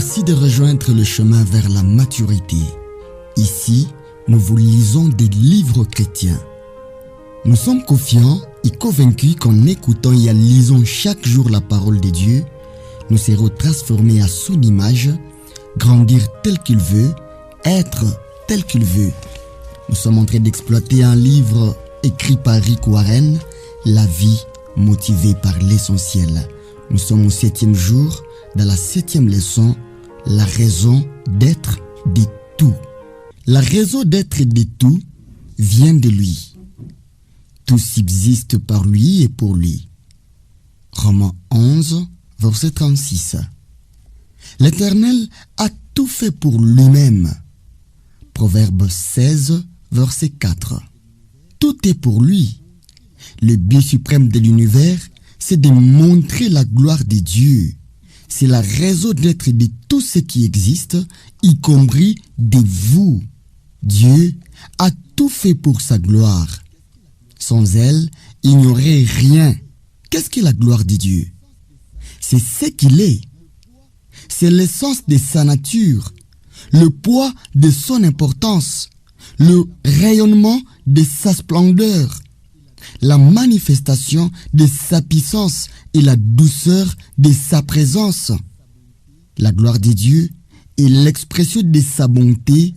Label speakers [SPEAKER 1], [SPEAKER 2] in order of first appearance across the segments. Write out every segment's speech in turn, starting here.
[SPEAKER 1] Merci de rejoindre le chemin vers la maturité. Ici, nous vous lisons des livres chrétiens. Nous sommes confiants et convaincus qu'en écoutant et en lisant chaque jour la parole de Dieu, nous serons transformés à son image, grandir tel qu'il veut, être tel qu'il veut. Nous sommes en train d'exploiter un livre écrit par Rick Warren, La vie motivée par l'essentiel. Nous sommes au 7e jour, dans la 7e leçon, la raison d'être de tout. La raison d'être de tout vient de lui. Tout subsiste par lui et pour lui. Romains 11, verset 36. L'Éternel a tout fait pour lui-même. Proverbe 16, verset 4. Tout est pour lui. Le but suprême de l'univers, c'est de montrer la gloire de Dieu. C'est la raison d'être de tout ce qui existe, y compris de vous. Dieu a tout fait pour sa gloire. Sans elle, il n'y aurait rien. Qu'est-ce que la gloire de Dieu? C'est ce qu'il est. C'est l'essence de sa nature, le poids de son importance, le rayonnement de sa splendeur, la manifestation de sa puissance et la douceur de sa présence. La gloire de Dieu est l'expression de sa bonté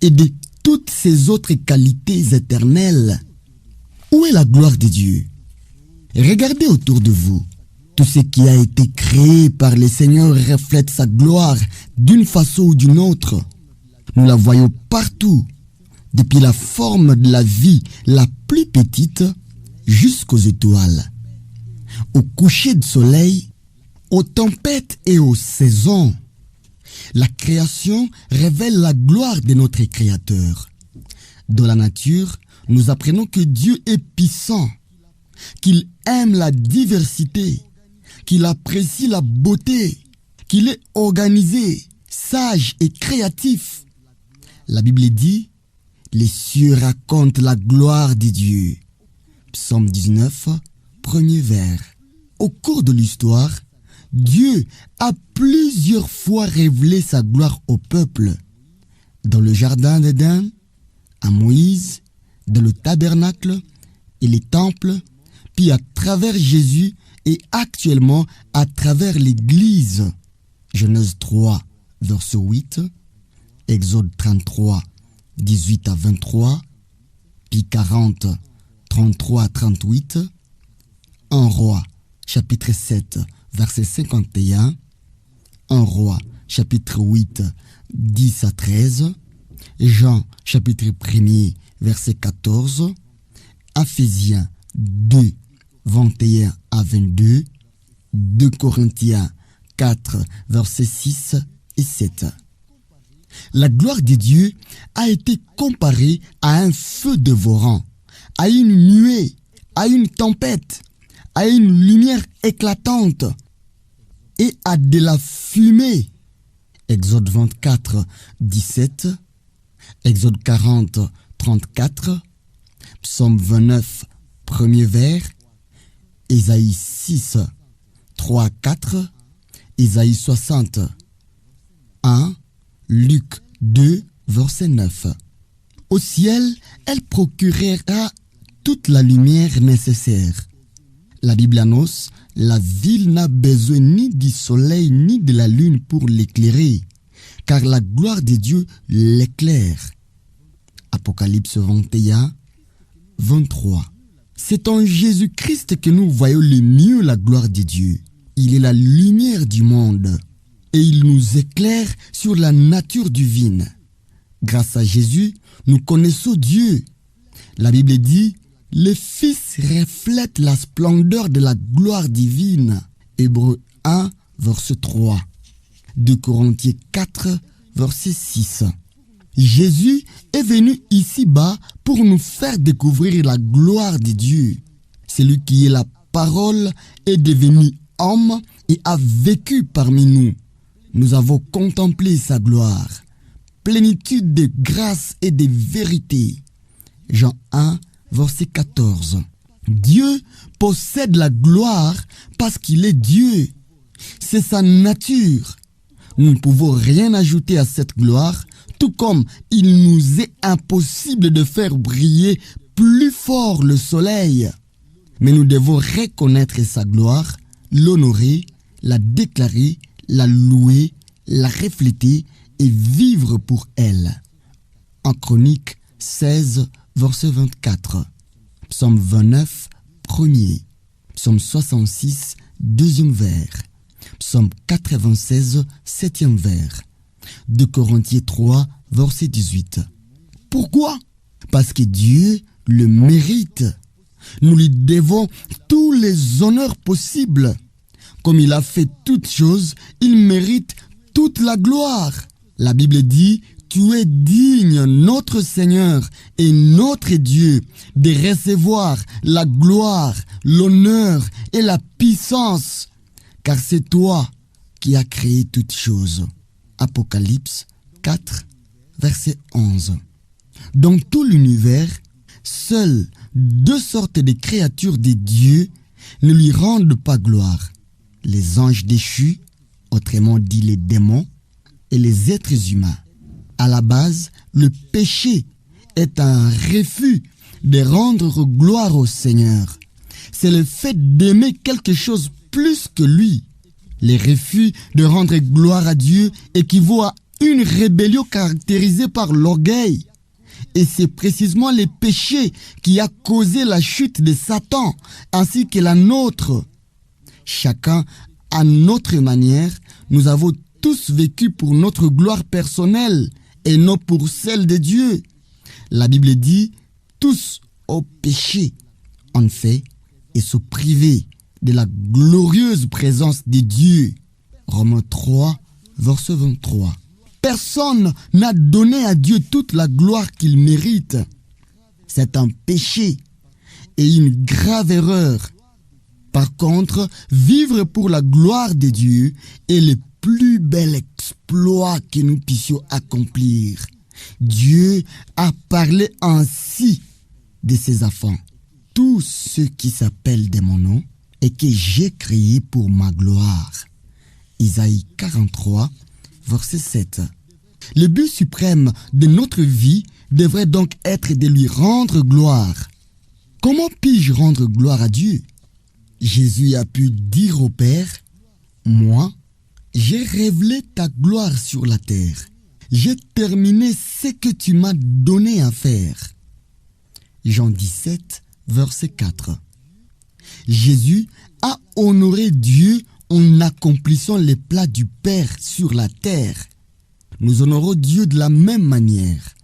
[SPEAKER 1] et de toutes ses autres qualités éternelles. Où est la gloire de Dieu? Regardez autour de vous. Tout ce qui a été créé par le Seigneur reflète sa gloire d'une façon ou d'une autre. Nous la voyons partout, depuis la forme de la vie la plus petite jusqu'aux étoiles, au coucher du soleil, aux tempêtes et aux saisons. La création révèle la gloire de notre Créateur. Dans la nature, nous apprenons que Dieu est puissant, qu'il aime la diversité, qu'il apprécie la beauté, qu'il est organisé, sage et créatif. La Bible dit, les cieux racontent la gloire de Dieu. Psaume 19, premier vers. Au cours de l'histoire, Dieu a plusieurs fois révélé sa gloire au peuple. Dans le jardin d'Éden, à Moïse, dans le tabernacle et les temples, puis à travers Jésus et actuellement à travers l'Église. Genèse 3, verset 8, Exode 33, 18 à 23, puis 40, 33 à 38, 1 Roi, chapitre 7, verset 51, 1 Roi, chapitre 8, 10 à 13, Jean, chapitre 1er, verset 14, Ephésiens 2, 21 à 22, 2 Corinthiens 4, versets 6 et 7. La gloire de Dieu a été comparée à un feu dévorant, à une nuée, à une tempête, à une lumière éclatante et à de la fumée. Exode 24, 17, Exode 40, 34, Psaume 29, premier vers, Ésaïe 6, 3, 4, Ésaïe 60, 1, Luc 2, verset 9. Au ciel, elle procurera toute la lumière nécessaire. La Bible annonce, la ville n'a besoin ni du soleil ni de la lune pour l'éclairer, car la gloire de Dieu l'éclaire. Apocalypse 21, 23. C'est en Jésus-Christ que nous voyons le mieux la gloire de Dieu. Il est la lumière du monde et il nous éclaire sur la nature divine. Grâce à Jésus, nous connaissons Dieu. La Bible dit, le Fils reflète la splendeur de la gloire divine. Hébreux 1, verset 3. 2 Corinthiens 4, verset 6. Jésus est venu ici-bas pour nous faire découvrir la gloire de Dieu. Celui qui est la parole est devenu homme et a vécu parmi nous. Nous avons contemplé sa gloire, plénitude de grâce et de vérité. Jean 1, verset 14. Dieu possède la gloire parce qu'il est Dieu. C'est sa nature. Nous ne pouvons rien ajouter à cette gloire, tout comme il nous est impossible de faire briller plus fort le soleil. Mais nous devons reconnaître sa gloire, l'honorer, la déclarer, la louer, la refléter et vivre pour elle. En Chroniques 16, verset 24. Psaume 29, premier. Psaume 66, deuxième vers. Psaume 96, septième vers. 2 Corinthiens 3, verset 18. Pourquoi? Parce que Dieu le mérite. Nous lui devons tous les honneurs possibles. Comme il a fait toutes choses, il mérite toute la gloire. La Bible dit: tu es digne, notre Seigneur et notre Dieu, de recevoir la gloire, l'honneur et la puissance, car c'est toi qui as créé toutes choses. Apocalypse 4, verset 11. Dans tout l'univers, seules deux sortes de créatures de Dieu ne lui rendent pas gloire: les anges déchus, autrement dit les démons, et les êtres humains. À la base, le péché est un refus de rendre gloire au Seigneur. C'est le fait d'aimer quelque chose plus que lui. Le refus de rendre gloire à Dieu équivaut à une rébellion caractérisée par l'orgueil. Et c'est précisément le péché qui a causé la chute de Satan, ainsi que la nôtre. Chacun, à notre manière, nous avons tous vécu pour notre gloire personnelle et non pour celle de Dieu. La Bible dit: tous ont péché, en fait, et sont privés de la glorieuse présence de Dieu. Romains 3, verset 23. Personne n'a donné à Dieu toute la gloire qu'il mérite. C'est un péché et une grave erreur. Par contre, vivre pour la gloire de Dieu est le plus bel exploit que nous puissions accomplir. Dieu a parlé ainsi de ses enfants: tous ceux qui s'appellent de mon nom et que j'ai créés pour ma gloire. Isaïe 43, verset 7. Le but suprême de notre vie devrait donc être de lui rendre gloire. Comment puis-je rendre gloire à Dieu? Jésus a pu dire au Père: moi, j'ai révélé ta gloire sur la terre. J'ai terminé ce que tu m'as donné à faire. Jean 17, verset 4. Jésus a honoré Dieu en accomplissant les plans du Père sur la terre. Nous honorons Dieu de la même manière.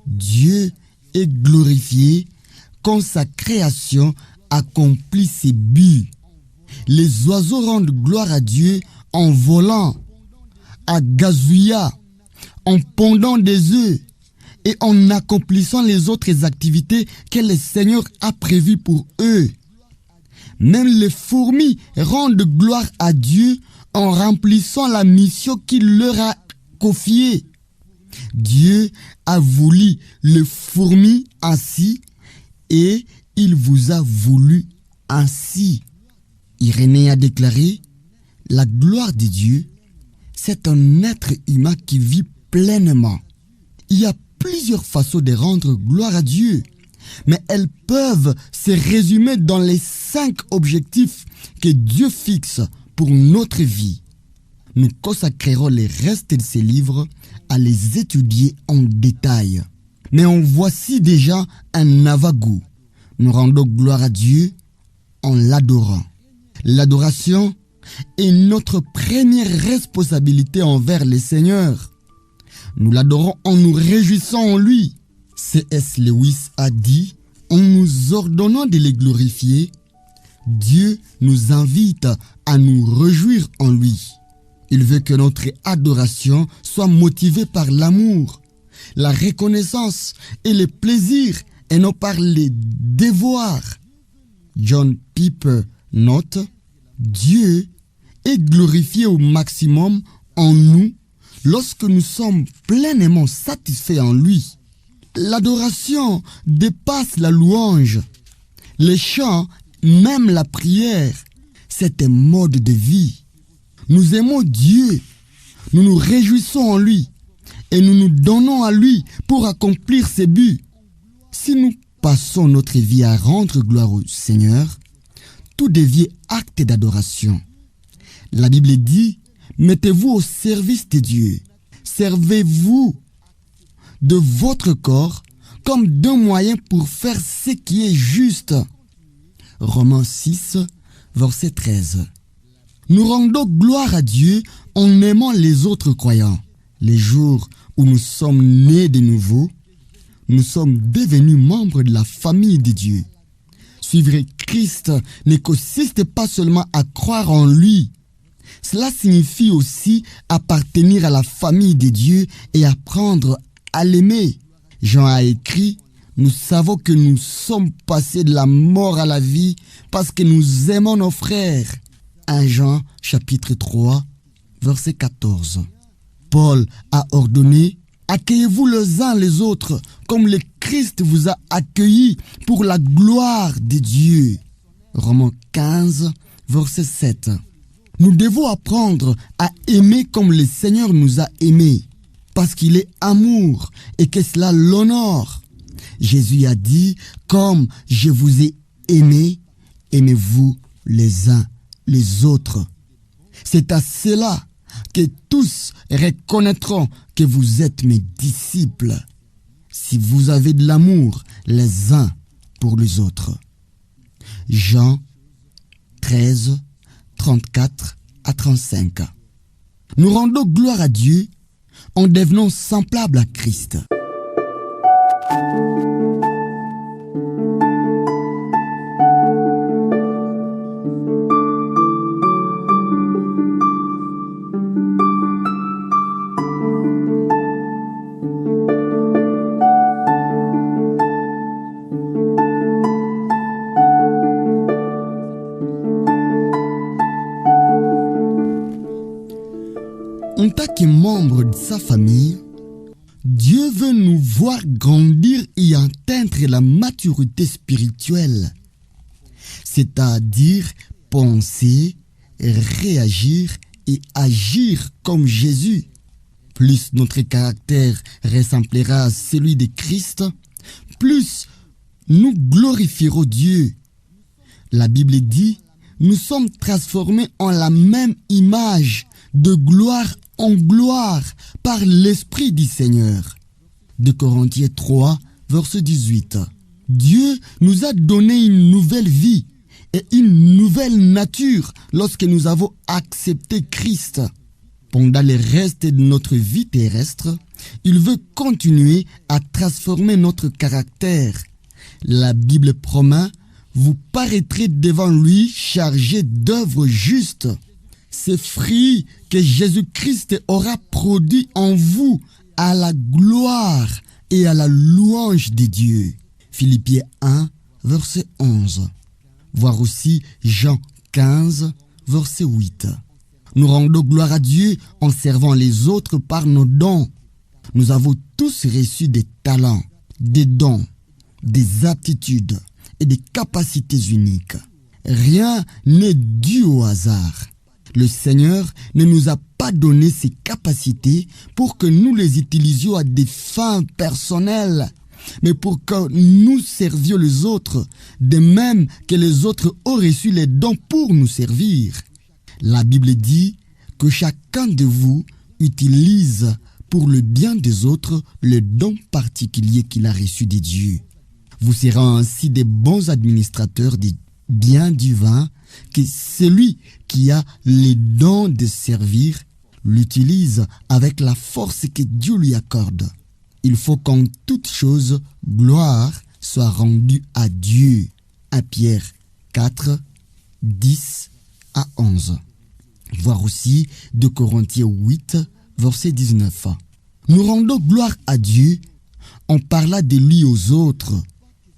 [SPEAKER 1] Dieu est glorifié quand sa création accomplit ses buts. Les oiseaux rendent gloire à Dieu en volant, à gazouillant, en pondant des œufs et en accomplissant les autres activités que le Seigneur a prévues pour eux. Même les fourmis rendent gloire à Dieu en remplissant la mission qu'il leur a confiée. Dieu a voulu les fourmis ainsi et il vous a voulu ainsi. Irénée a déclaré: la gloire de Dieu, c'est un être humain qui vit pleinement. Il y a plusieurs façons de rendre gloire à Dieu, mais elles peuvent se résumer dans les 5 objectifs que Dieu fixe pour notre vie. Nous consacrerons le reste de ces livres à les étudier en détail. Mais en voici déjà un avant-goût. Nous rendons gloire à Dieu en l'adorant. L'adoration est notre première responsabilité envers le Seigneur. Nous l'adorons en nous réjouissant en lui. C.S. Lewis a dit: en nous ordonnant de le glorifier, Dieu nous invite à nous réjouir en lui. Il veut que notre adoration soit motivée par l'amour, la reconnaissance et le plaisir, et non par les devoirs. John Piper note: Dieu est glorifié au maximum en nous lorsque nous sommes pleinement satisfaits en lui. L'adoration dépasse la louange. Les chants, même la prière, c'est un mode de vie. Nous aimons Dieu. Nous nous réjouissons en lui et nous nous donnons à lui pour accomplir ses buts. Si nous passons notre vie à rendre gloire au Seigneur, tout devient acte d'adoration. La Bible dit, mettez-vous au service de Dieu. Servez-vous de votre corps comme d'un moyen pour faire ce qui est juste. Romains 6, verset 13. Nous rendons gloire à Dieu en aimant les autres croyants. Les jours où nous sommes nés de nouveau, nous sommes devenus membres de la famille de Dieu. Suivre Christ ne consiste pas seulement à croire en lui. Cela signifie aussi appartenir à la famille de Dieu et apprendre à l'aimer. Jean a écrit, nous savons que nous sommes passés de la mort à la vie parce que nous aimons nos frères. 1 Jean chapitre 3, verset 14. Paul a ordonné, accueillez-vous les uns les autres comme le Christ vous a accueillis pour la gloire de Dieu. Romains 15, verset 7. Nous devons apprendre à aimer comme le Seigneur nous a aimés, parce qu'il est amour et que cela l'honore. Jésus a dit, comme je vous ai aimé, aimez-vous les uns les autres. C'est à cela que tous reconnaîtront que vous êtes mes disciples, si vous avez de l'amour les uns pour les autres. Jean 13, 34 à 35. Nous rendons gloire à Dieu en devenant semblables à Christ. En tant que membre de sa famille, Dieu veut nous voir grandir et atteindre la maturité spirituelle, c'est-à-dire penser, réagir et agir comme Jésus. Plus notre caractère ressemblera à celui de Christ, plus nous glorifierons Dieu. La Bible dit, nous sommes transformés en la même image, de gloire en gloire, par l'Esprit du Seigneur. 2 Corinthiens 3, verset 18. Dieu nous a donné une nouvelle vie et une nouvelle nature lorsque nous avons accepté Christ. Pendant le reste de notre vie terrestre, il veut continuer à transformer notre caractère. La Bible promet, vous paraîtrez devant lui chargé d'œuvres justes. Ces fruits que Jésus-Christ aura produits en vous à la gloire et à la louange de Dieu. Philippiens 1, verset 11. Voir aussi Jean 15, verset 8. Nous rendons gloire à Dieu en servant les autres par nos dons. Nous avons tous reçu des talents, des dons, des aptitudes et des capacités uniques. Rien n'est dû au hasard. Le Seigneur ne nous a pas donné ces capacités pour que nous les utilisions à des fins personnelles, mais pour que nous servions les autres, de même que les autres ont reçu les dons pour nous servir. La Bible dit que chacun de vous utilise pour le bien des autres le don particulier qu'il a reçu de Dieu. Vous serez ainsi des bons administrateurs des biens divins, que celui qui a les dons de servir l'utilise avec la force que Dieu lui accorde. Il faut qu'en toute chose, gloire soit rendue à Dieu. 1 Pierre 4, 10 à 11. Voir aussi 2 Corinthiens 8, verset 19. Nous rendons gloire à Dieu en parlant de lui aux autres.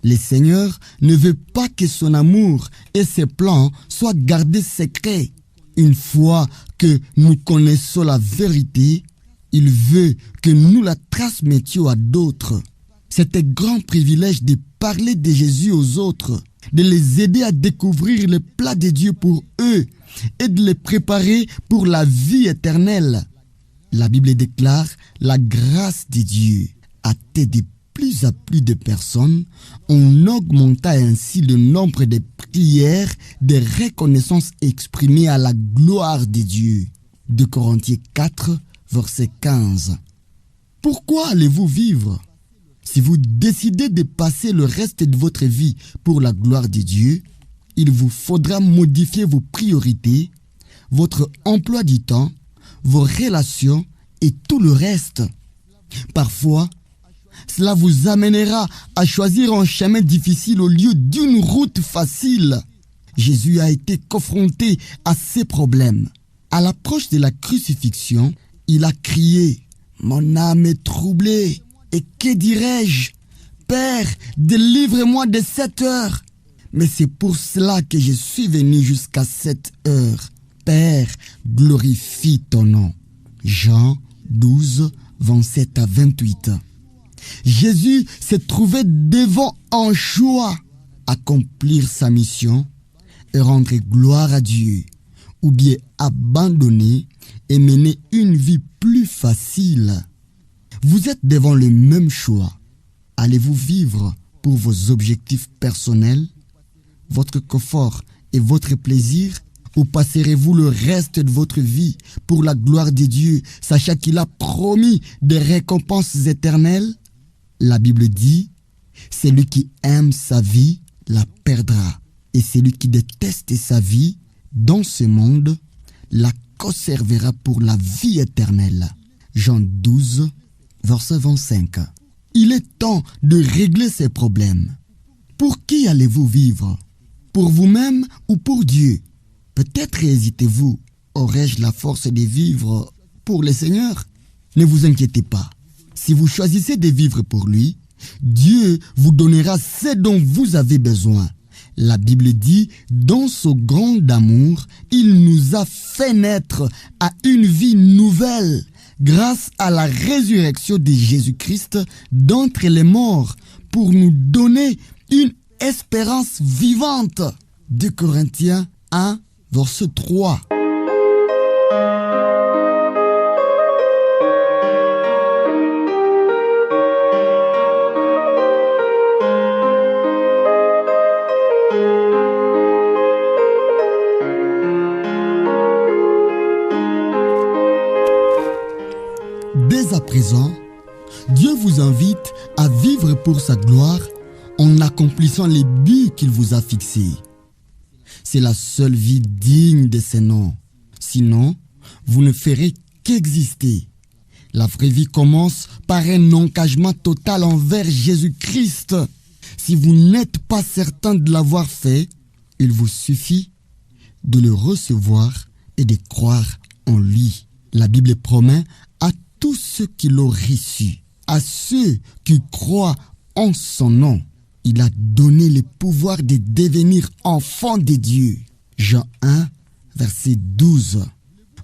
[SPEAKER 1] Le Seigneur ne veut pas que son amour et ses plans soient gardés secrets. Une fois que nous connaissons la vérité, il veut que nous la transmettions à d'autres. C'est un grand privilège de parler de Jésus aux autres, de les aider à découvrir le plat de Dieu pour eux et de les préparer pour la vie éternelle. La Bible déclare la grâce de Dieu atteint de plus en plus de personnes. On augmenta ainsi le nombre de prières de reconnaissance exprimées à la gloire de Dieu. 2 Corinthiens 4, verset 15. Pourquoi allez-vous vivre? Si vous décidez de passer le reste de votre vie pour la gloire de Dieu, il vous faudra modifier vos priorités, votre emploi du temps, vos relations et tout le reste. Parfois, cela vous amènera à choisir un chemin difficile au lieu d'une route facile. Jésus a été confronté à ces problèmes. À l'approche de la crucifixion, il a crié « Mon âme est troublée, et que dirais-je? Père, délivre-moi de cette heure. Mais c'est pour cela que je suis venu jusqu'à cette heure. Père, glorifie ton nom. » Jean 12, 27 à 28. Jésus se trouvait devant un choix, accomplir sa mission et rendre gloire à Dieu, ou bien abandonner et mener une vie plus facile. Vous êtes devant le même choix. Allez-vous vivre pour vos objectifs personnels, votre confort et votre plaisir, ou passerez-vous le reste de votre vie pour la gloire de Dieu, sachant qu'il a promis des récompenses éternelles? La Bible dit, celui qui aime sa vie la perdra, et celui qui déteste sa vie dans ce monde la conservera pour la vie éternelle. Jean 12, verset 25. Il est temps de régler ces problèmes. Pour qui allez-vous vivre? Pour vous-même ou pour Dieu? Peut-être hésitez-vous. Aurais-je la force de vivre pour le Seigneur? Ne vous inquiétez pas. Si vous choisissez de vivre pour lui, Dieu vous donnera ce dont vous avez besoin. La Bible dit, dans son grand amour, il nous a fait naître à une vie nouvelle grâce à la résurrection de Jésus-Christ d'entre les morts pour nous donner une espérance vivante. 2 Corinthiens 1, verset 3. Dès à présent, Dieu vous invite à vivre pour sa gloire en accomplissant les buts qu'il vous a fixés. C'est la seule vie digne de ce nom. Sinon, vous ne ferez qu'exister. La vraie vie commence par un engagement total envers Jésus-Christ. Si vous n'êtes pas certain de l'avoir fait, il vous suffit de le recevoir et de croire en lui. La Bible promet à tous ceux qui l'ont reçu, à ceux qui croient en son nom, il a donné le pouvoir de devenir enfants de Dieu. Jean 1, verset 12.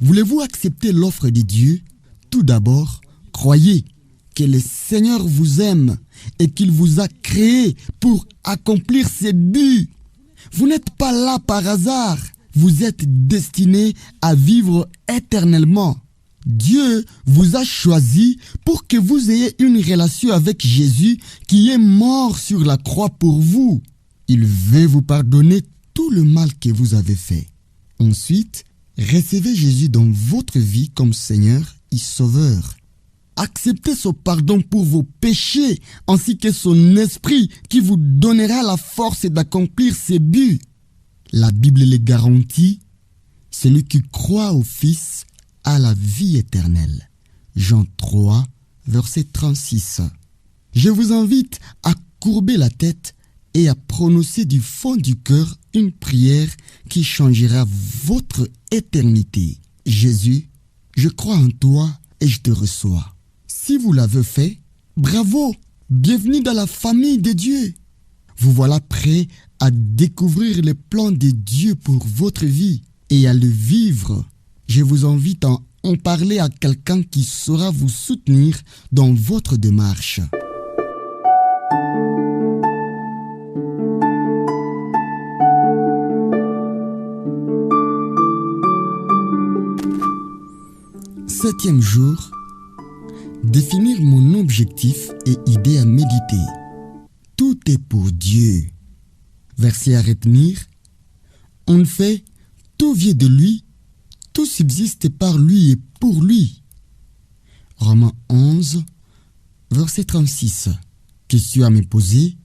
[SPEAKER 1] Voulez-vous accepter l'offre de Dieu? Tout d'abord, croyez que le Seigneur vous aime et qu'il vous a créé pour accomplir ses buts. Vous n'êtes pas là par hasard. Vous êtes destiné à vivre éternellement. Dieu vous a choisi pour que vous ayez une relation avec Jésus qui est mort sur la croix pour vous. Il veut vous pardonner tout le mal que vous avez fait. Ensuite, recevez Jésus dans votre vie comme Seigneur et Sauveur. Acceptez son pardon pour vos péchés ainsi que son esprit qui vous donnera la force d'accomplir ses buts. La Bible le garantit, celui qui croit au Fils à la vie éternelle. Jean 3, verset 36. Je vous invite à courber la tête et à prononcer du fond du cœur une prière qui changera votre éternité. Jésus, je crois en toi et je te reçois. Si vous l'avez fait, bravo, bienvenue dans la famille de Dieu. Vous voilà prêt à découvrir les plans de Dieu pour votre vie et à le vivre. Je vous invite à en parler à quelqu'un qui saura vous soutenir dans votre démarche. 7e jour, définir mon objectif et idée à méditer. Tout est pour Dieu. Verset à retenir. En fait, tout vient de lui, tout subsiste par lui et pour lui. Romains 11, verset 36. Question à me poser.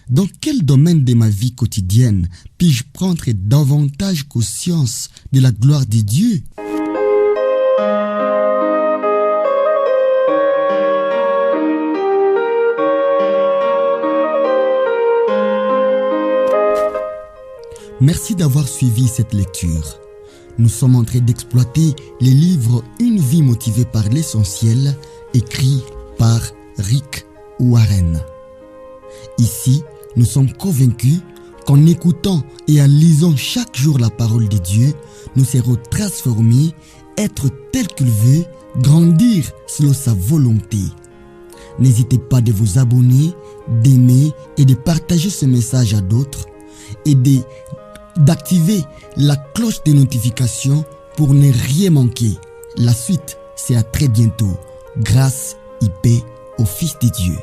[SPEAKER 1] Dans quel domaine de ma vie quotidienne puis-je prendre davantage conscience de la gloire de Dieu? Merci d'avoir suivi cette lecture. Nous sommes en train d'exploiter les livres Une vie motivée par l'essentiel, écrit par Rick Warren. Ici, nous sommes convaincus qu'en écoutant et en lisant chaque jour la parole de Dieu, nous serons transformés, être tels qu'il veut, grandir selon sa volonté. N'hésitez pas de vous abonner, d'aimer et de partager ce message à d'autres et d'activer la cloche de notification pour ne rien manquer. La suite, c'est à très bientôt. Grâce et paix au Fils de Dieu.